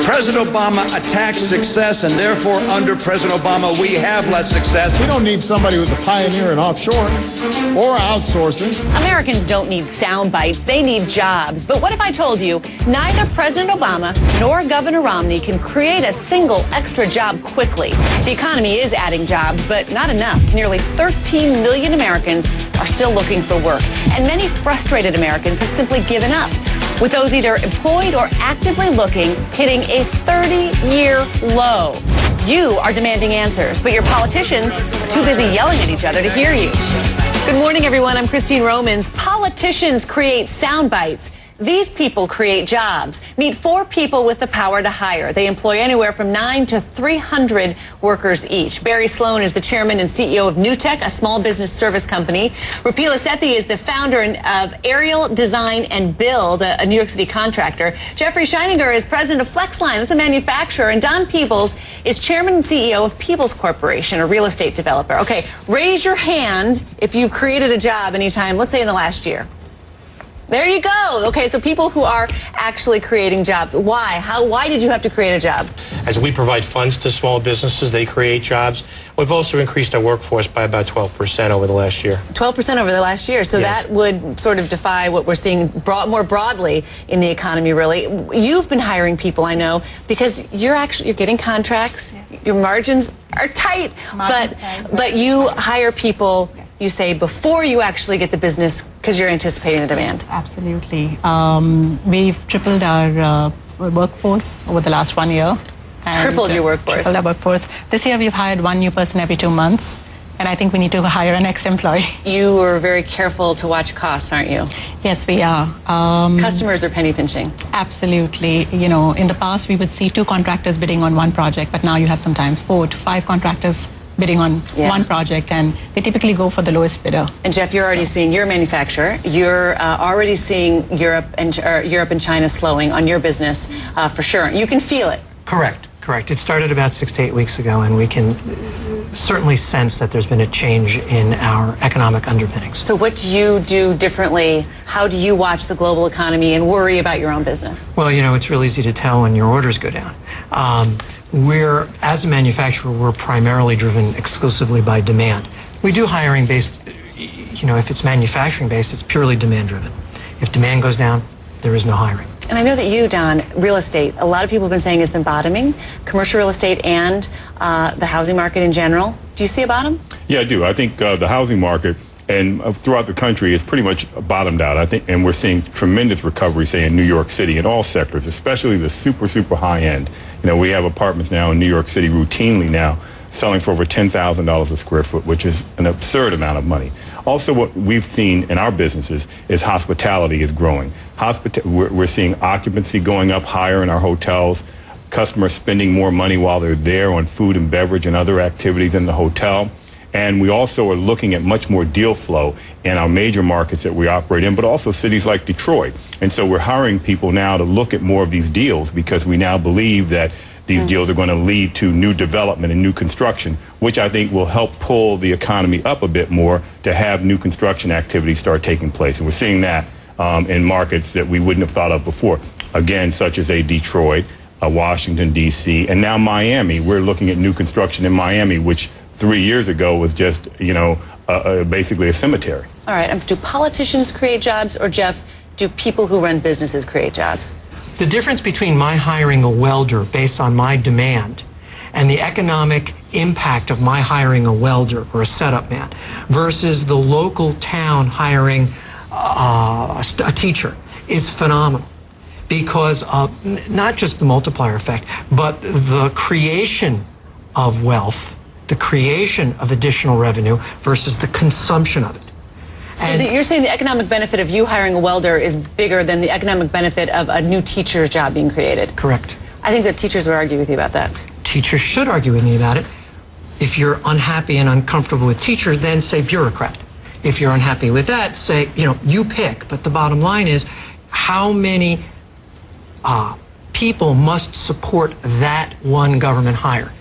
President Obama attacked success, and therefore under President Obama we have less success. We don't need somebody who's a pioneer in offshore or outsourcing. Americans don't need sound bites, they need jobs. But what if I told you neither President Obama nor Governor Romney can create a single extra job quickly? The economy is adding jobs, but not enough. Nearly 13 million Americans are still looking for work, and many frustrated Americans have simply given up, with those either employed or actively looking hitting a 30-year low. You are demanding answers, but your politicians are too busy yelling at each other to hear you. Good morning, everyone. I'm Christine Romans. Politicians create sound bites. These people create jobs. Meet 4 people with the power to hire. They employ anywhere from 9 to 300 workers each. Barry Sloane is the chairman and CEO of Newtek, a small business service company. Rupila Sethi is the founder of Aerial Design and Build, a New York City contractor. Jeffrey Scheininger is president of FlexLine. That's a manufacturer. And Don Peebles is chairman and CEO of Peebles Corporation, a real estate developer. Okay, raise your hand if you've created a job anytime, let's say in the last year. There you go. Okay, so people who are actually creating jobs. Why? Why did you have to create a job? As we provide funds to small businesses, they create jobs. We've also increased our workforce by about 12% over the last year. 12% over the last year. So yes. That would sort of defy what we're seeing more broadly in the economy, really. You've been hiring people, I know, because you're getting contracts. Yeah. Your margins are tight, but you hire people, you say, before you actually get the business because you're anticipating the demand. Absolutely. We've tripled our workforce over the last 1 year. Tripled your workforce? Tripled our workforce. This year we've hired 1 new person every 2 months, and I think we need to hire a next employee. You were very careful to watch costs, aren't you? Yes, we are. Customers are penny pinching. Absolutely. You know, in the past we would see 2 contractors bidding on 1 project, but now you have sometimes 4 to 5 contractors bidding on 1 project, and they typically go for the lowest bidder. And Jeff, you're already seeing, you're a manufacturer, you're already seeing Europe and China slowing on your business for sure. You can feel it. Correct. It started about 6 to 8 weeks ago, and we can certainly sense that there's been a change in our economic underpinnings. So what do you do differently? How do you watch the global economy and worry about your own business? Well, you know, it's real easy to tell when your orders go down. As a manufacturer, we're primarily driven exclusively by demand. We do hiring based, you know, if it's manufacturing based, it's purely demand driven. If demand goes down, there is no hiring. And I know that you, Don, real estate, a lot of people have been saying it's been bottoming, commercial real estate and the housing market in general. Do you see a bottom? Yeah, I do. I think the housing market and throughout the country is pretty much bottomed out. I think, and we're seeing tremendous recovery, say, in New York City in all sectors, especially the super high end. You know, we have apartments now in New York City routinely now selling for over $10,000 a square foot, which is an absurd amount of money. Also, what we've seen in our businesses is hospitality is growing. We're seeing occupancy going up higher in our hotels, customers spending more money while they're there on food and beverage and other activities in the hotel. And we also are looking at much more deal flow in our major markets that we operate in, but also cities like Detroit. And so we're hiring people now to look at more of these deals because we now believe that these deals are going to lead to new development and new construction, which I think will help pull the economy up a bit more to have new construction activities start taking place. And we're seeing that in markets that we wouldn't have thought of before, again, such as Detroit, Washington, D.C., and now Miami. We're looking at new construction in Miami, which 3 years ago was just, you know, basically a cemetery. All right. Do politicians create jobs, or, Jeff, do people who run businesses create jobs? The difference between my hiring a welder based on my demand and the economic impact of my hiring a welder or a setup man versus the local town hiring a teacher is phenomenal, because of not just the multiplier effect, but the creation of wealth, the creation of additional revenue versus the consumption of it. So you're saying the economic benefit of you hiring a welder is bigger than the economic benefit of a new teacher's job being created? Correct. I think that teachers would argue with you about that. Teachers should argue with me about it. If you're unhappy and uncomfortable with teachers, then say bureaucrat. If you're unhappy with that, say, you know, you pick. But the bottom line is, how many people must support that one government hire,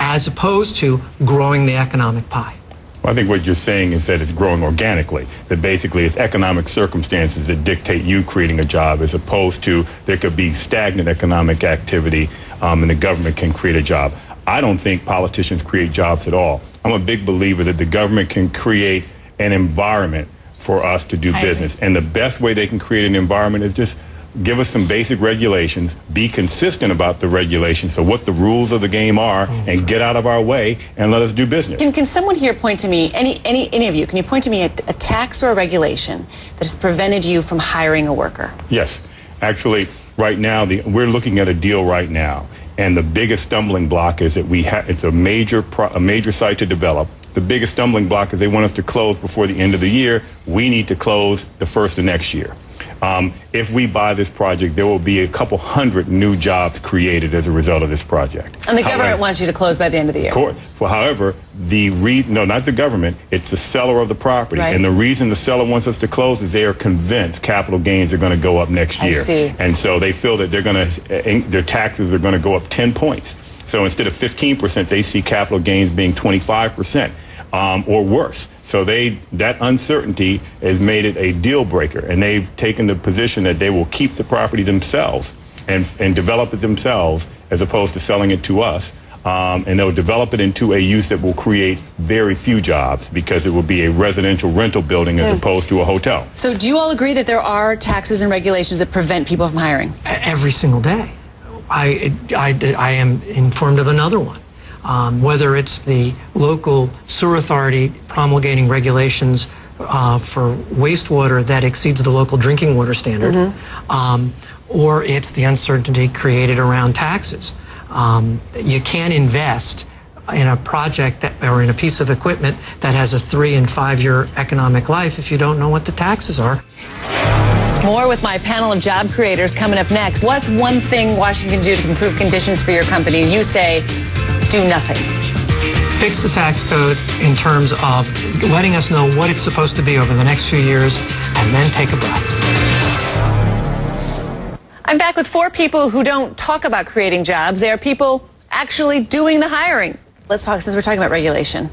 as opposed to growing the economic pie? Well, I think what you're saying is that it's growing organically, that basically it's economic circumstances that dictate you creating a job, as opposed to there could be stagnant economic activity and the government can create a job. I don't think politicians create jobs at all. I'm a big believer that the government can create an environment for us to do business. And the best way they can create an environment is just give us some basic regulations, be consistent about the regulations, so what the rules of the game are, and get out of our way and let us do business. Can someone here point to me, any of you, can you point to me a tax or a regulation that has prevented you from hiring a worker? Yes. Actually, right now, we're looking at a deal right now, and the biggest stumbling block is that it's a major site to develop. The biggest stumbling block is they want us to close before the end of the year. We need to close the first of next year. If we buy this project, there will be a couple hundred new jobs created as a result of this project. And the government wants you to close by the end of the year. Well, however, no, not the government, it's the seller of the property. Right. And the reason the seller wants us to close is they are convinced capital gains are going to go up next year. I see. And so they feel that their taxes are going to go up 10 points. So instead of 15%, they see capital gains being 25%. Or worse. So that uncertainty has made it a deal breaker, and they've taken the position that they will keep the property themselves and develop it themselves, as opposed to selling it to us. And they'll develop it into a use that will create very few jobs, because it will be a residential rental building as opposed to a hotel. So do you all agree that there are taxes and regulations that prevent people from hiring? Every single day. I am informed of another one. Whether it's the local sewer authority promulgating regulations for wastewater that exceeds the local drinking water standard, or it's the uncertainty created around taxes. You can't invest in a project or in a piece of equipment that has a 3- and 5-year economic life if you don't know what the taxes are. More with my panel of job creators coming up next. What's one thing Washington can do to improve conditions for your company? You say, do nothing. Fix the tax code in terms of letting us know what it's supposed to be over the next few years, and then take a breath. I'm back with 4 people who don't talk about creating jobs. They are people actually doing the hiring. Let's talk, since we're talking about regulation.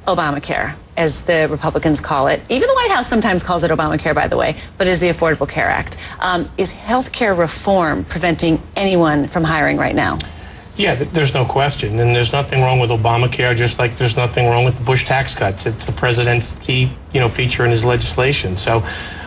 Obamacare, as the Republicans call it. Even the White House sometimes calls it Obamacare, by the way, but is the Affordable Care Act. Is health care reform preventing anyone from hiring right now? Yeah, there's no question. And there's nothing wrong with Obamacare, just like there's nothing wrong with the Bush tax cuts. It's the president's key, feature in his legislation. So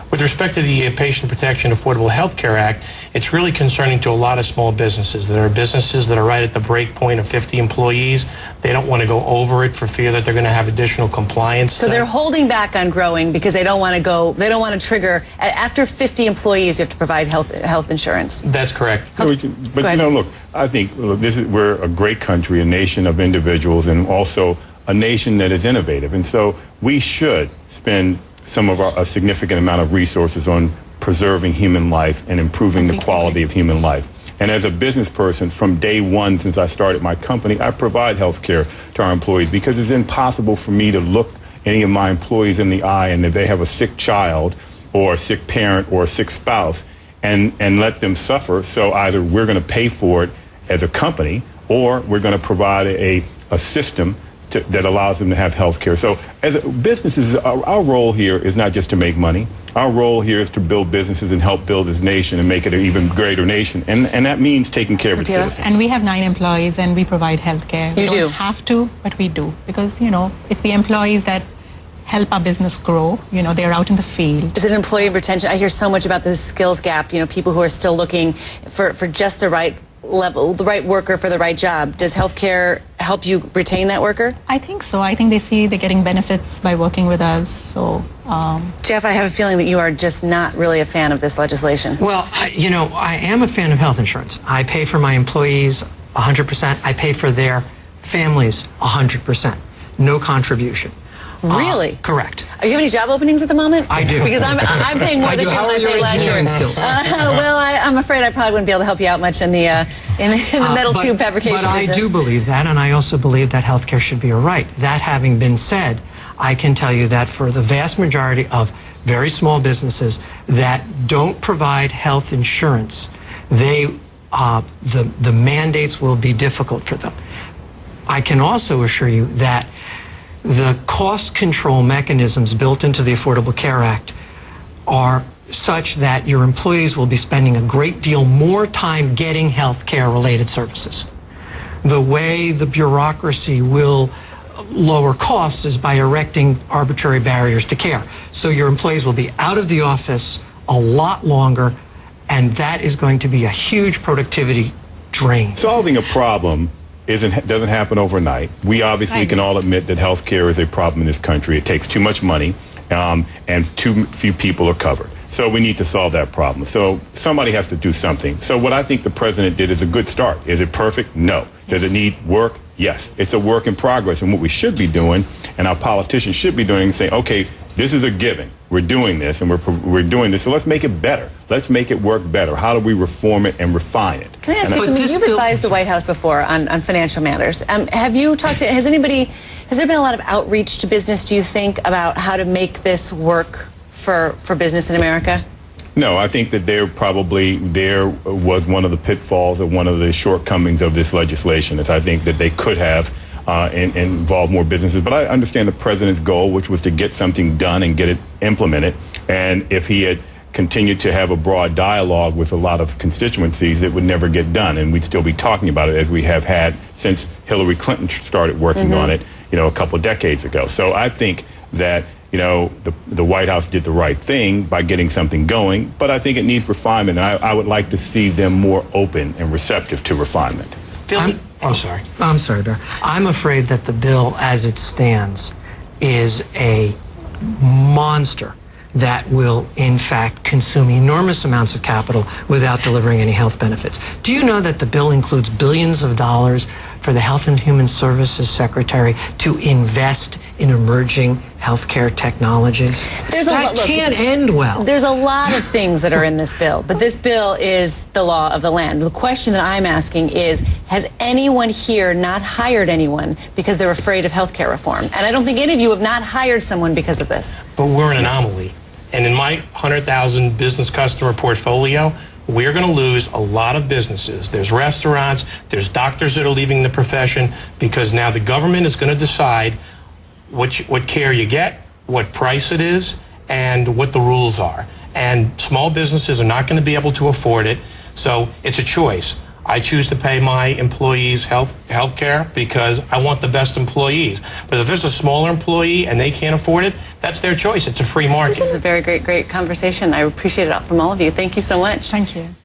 with respect to the Patient Protection Affordable Health Care Act, it's really concerning to a lot of small businesses. There are businesses that are right at the break point of 50 employees. They don't want to go over it for fear that they're going to have additional compliance. So they're holding back on growing because they don't want to trigger, after 50 employees, you have to provide health insurance. That's correct. But look, I think we're a great country, a nation of individuals, and also a nation that is innovative. And so we should spend a significant amount of resources on preserving human life and improving the quality of human life. And as a business person, from day one since I started my company, I provide health care to our employees, because it's impossible for me to look any of my employees in the eye and if they have a sick child or a sick parent or a sick spouse and let them suffer. So either we're going to pay for it as a company, or we're going to provide a system that allows them to have health care. So as businesses, our role here is not just to make money. Our role here is to build businesses and help build this nation and make it an even greater nation. And that means taking care of its citizens. And we have 9 employees and we provide health care. We don't have to, but we do. Because, it's the employees that help our business grow. They're out in the field. Is it employee retention? I hear so much about this skills gap, people who are still looking for just the right level, the right worker for the right job. Does healthcare help you retain that worker? I think so. I think they're getting benefits by working with us. So, Jeff, I have a feeling that you are just not really a fan of this legislation. Well, I am a fan of health insurance. I pay for my employees 100%. I pay for their families 100%. No contribution. Really? Correct. Do you have any job openings at the moment? I do. Because I'm paying more this year than I paid last year. Skills? Well, I'm afraid I probably wouldn't be able to help you out much in the metal tube fabrication business. But I do believe that, and I also believe that healthcare should be a right. That having been said, I can tell you that for the vast majority of very small businesses that don't provide health insurance, the mandates will be difficult for them. I can also assure you that the cost control mechanisms built into the Affordable Care Act are such that your employees will be spending a great deal more time getting health care related services. The way the bureaucracy will lower costs is by erecting arbitrary barriers to care. So your employees will be out of the office a lot longer, and that is going to be a huge productivity drain. Solving a problem doesn't happen overnight. We obviously can all admit that health care is a problem in this country. It takes too much money, and too few people are covered. So we need to solve that problem. So somebody has to do something. So what I think the president did is a good start. Is it perfect? No. Does it need work? Yes. It's a work in progress. And what we should be doing, and our politicians should be doing, is saying, okay, this is a given. We're doing this, and we're doing this, so let's make it better. Let's make it work better. How do we reform it and refine it? Can I ask you something? You've advised the White House before on financial matters. Have you talked to, has there been a lot of outreach to business, do you think, about how to make this work for business in America? No, I think that there was one of the pitfalls or one of the shortcomings of this legislation. Is I think that they could have involved more businesses. But I understand the president's goal, which was to get something done and get it implemented. And if he had continued to have a broad dialogue with a lot of constituencies, it would never get done. And we'd still be talking about it as we have had since Hillary Clinton started working on it, a couple of decades ago. So I think that the White House did the right thing by getting something going, but I think it needs refinement, and I would like to see them more open and receptive to refinement. I'm sorry, Bear. I'm afraid that the bill as it stands is a monster that will, in fact, consume enormous amounts of capital without delivering any health benefits. Do you know that the bill includes billions of dollars for the Health and Human Services Secretary to invest in emerging healthcare technologies? That can't end well. There's a lot of things that are in this bill, but this bill is the law of the land. The question that I'm asking is, has anyone here not hired anyone because they're afraid of healthcare reform? And I don't think any of you have not hired someone because of this. But we're an anomaly. And in my 100,000 business customer portfolio, we're going to lose a lot of businesses. There's restaurants, there's doctors that are leaving the profession because now the government is going to decide what care you get, what price it is, and what the rules are. And small businesses are not going to be able to afford it, so it's a choice. I choose to pay my employees health care because I want the best employees. But if there's a smaller employee and they can't afford it, that's their choice. It's a free market. This is a very great conversation. I appreciate it from all of you. Thank you so much. Thank you.